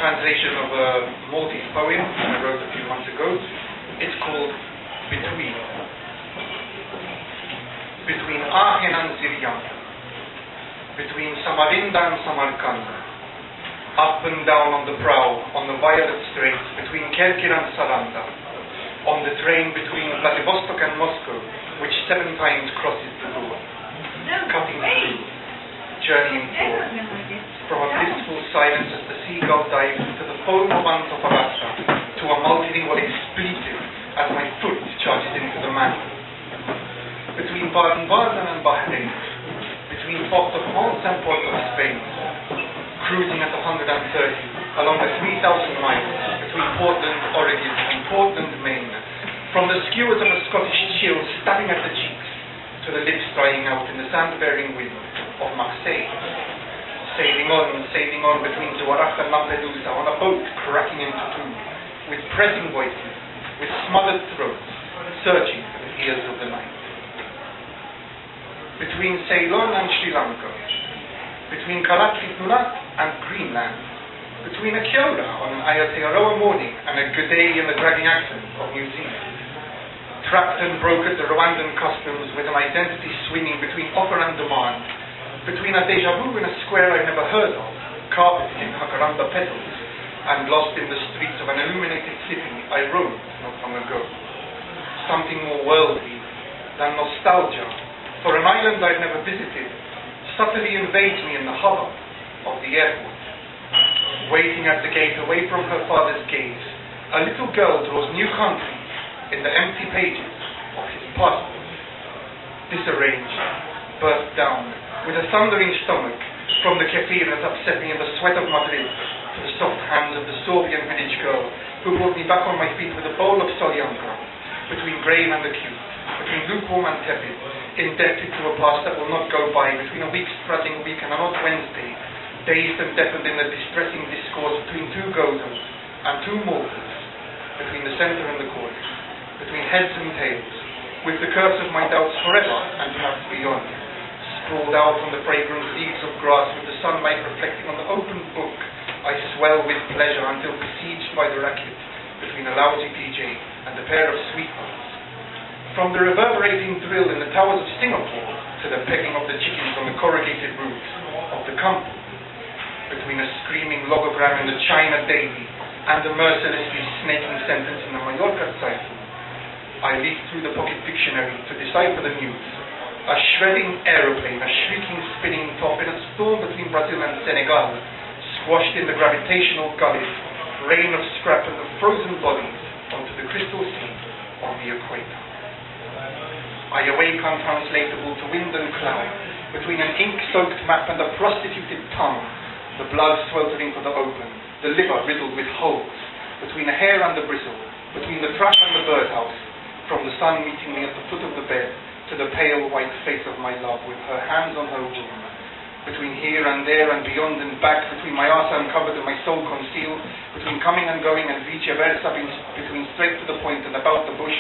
translation of a Maltese poem I wrote a few months ago. It's called Between. Between Aachen and Ziryan, between Samarinda and Samarkand, up and down on the prow, on the violet straits, between Kerkir and Salanda, on the train between Vladivostok and Moscow, which 7 times crosses the door, cutting through, journeying forth, from a blissful silence as the seagull dives into the foam of Antofagasta, to a multilingual expletive as my foot charges into the mantle. Between Baden-Baden and Bahrain, between Port-au-France and Port of Spain, cruising at 130 along the 3,000 miles between Portland, Oregon and Portland, Maine, from the skewers of a Scottish chill stabbing at the cheeks to the lips drying out in the sand-bearing wind of Marseille, sailing on between Zuarach and Lampedusa on a boat cracking into two, with pressing voices, with smothered throats, searching for the ears of the night. Between Ceylon and Sri Lanka, between Kalatri-Nurat and Greenland, between a Kiora on an Aotearoa morning and a G'day in the dragging accent of New Zealand, trapped and broke at the Rwandan customs with an identity swinging between offer and demand, between a deja vu in a square I've never heard of, carpeted in jacaranda petals, and lost in the streets of an illuminated city I rode not long ago. Something more worldly than nostalgia for an island I've never visited subtly invades me in the hubbub of the airport. Waiting at the gate away from her father's gaze, a little girl draws new country in the empty pages of his passport. Disarranged, burst down, with a thundering stomach, from the kefir that upset me in the sweat of Madrid, to the soft hands of the Sorbian village girl, who brought me back on my feet with a bowl of solyanka, between grave and acute, between lukewarm and tepid, indebted to a past that will not go by, between a week strutting week and an odd Wednesday, dazed and deafened in the distressing discourse between two Gozans and two Maltas, between the centre and the court, between heads and tails, with the curse of my doubts forever and perhaps beyond, sprawled out on the fragrant leaves of grass with the sunlight reflecting on the open book, I swell with pleasure until besieged by the racket, between a lousy PJ and a pair of sweethearts. From the reverberating drill in the towers of Singapore to the pecking of the chickens on the corrugated roofs of the campo, between a screaming logogram in the China Daily and a mercilessly snaking sentence in the Mallorca Typhoon, I leaf through the pocket dictionary to decipher the news. A shredding aeroplane, a shrieking spinning top in a storm between Brazil and Senegal, squashed in the gravitational gullet, rain of scrap and of frozen bodies onto the crystal sea on the equator. I awake untranslatable to wind and cloud, between an ink-soaked map and a prostituted tongue, the blood sweltering for the open, the liver riddled with holes, between a hair and a bristle, between the trap and the birdhouse, from the sun meeting me at the foot of the bed, to the pale white face of my love with her hands on her womb, between here and there and beyond and back, between my arse uncovered and my soul concealed, between coming and going and vice versa, between straight to the point and about the bush,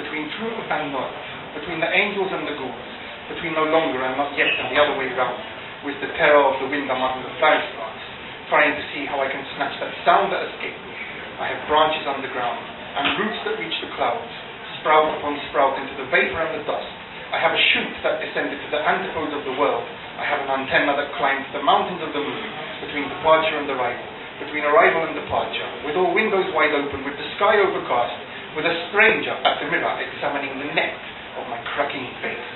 between true and not, between the angels and the ghouls, between no longer and not yet and the other way round, with the terror of the wind among the flagstones, trying to see how I can snatch that sound that escaped me. I have branches underground and roots that reach the clouds, sprout upon sprout into the vapor and the dust. I have a shoot that descended to the antipodes of the world. I have an antenna that climbed to the mountains of the moon, between departure and arrival, between arrival and departure, with all windows wide open, with the sky overcast, with a stranger at the mirror examining the net of my cracking face.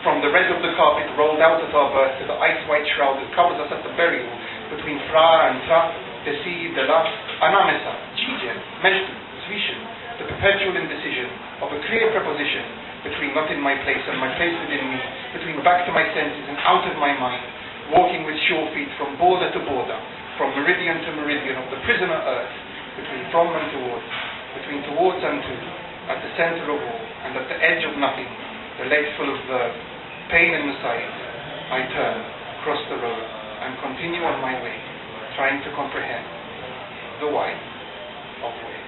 From the red of the carpet rolled out at our birth to the ice-white shroud that covers us at the burial, between fra and tra, desi, de la, anamesa, jijen, meshtu, zwischen, the perpetual indecision of a clear preposition, between not in my place and my place within me, between back to my senses and out of my mind, walking with sure feet from border to border, from meridian to meridian of the prisoner earth, between from and towards, between towards and to, at the center of all, and at the edge of nothing, the legs full of verb, pain in the sides, I turn, cross the road, and continue on my way, trying to comprehend the why of way.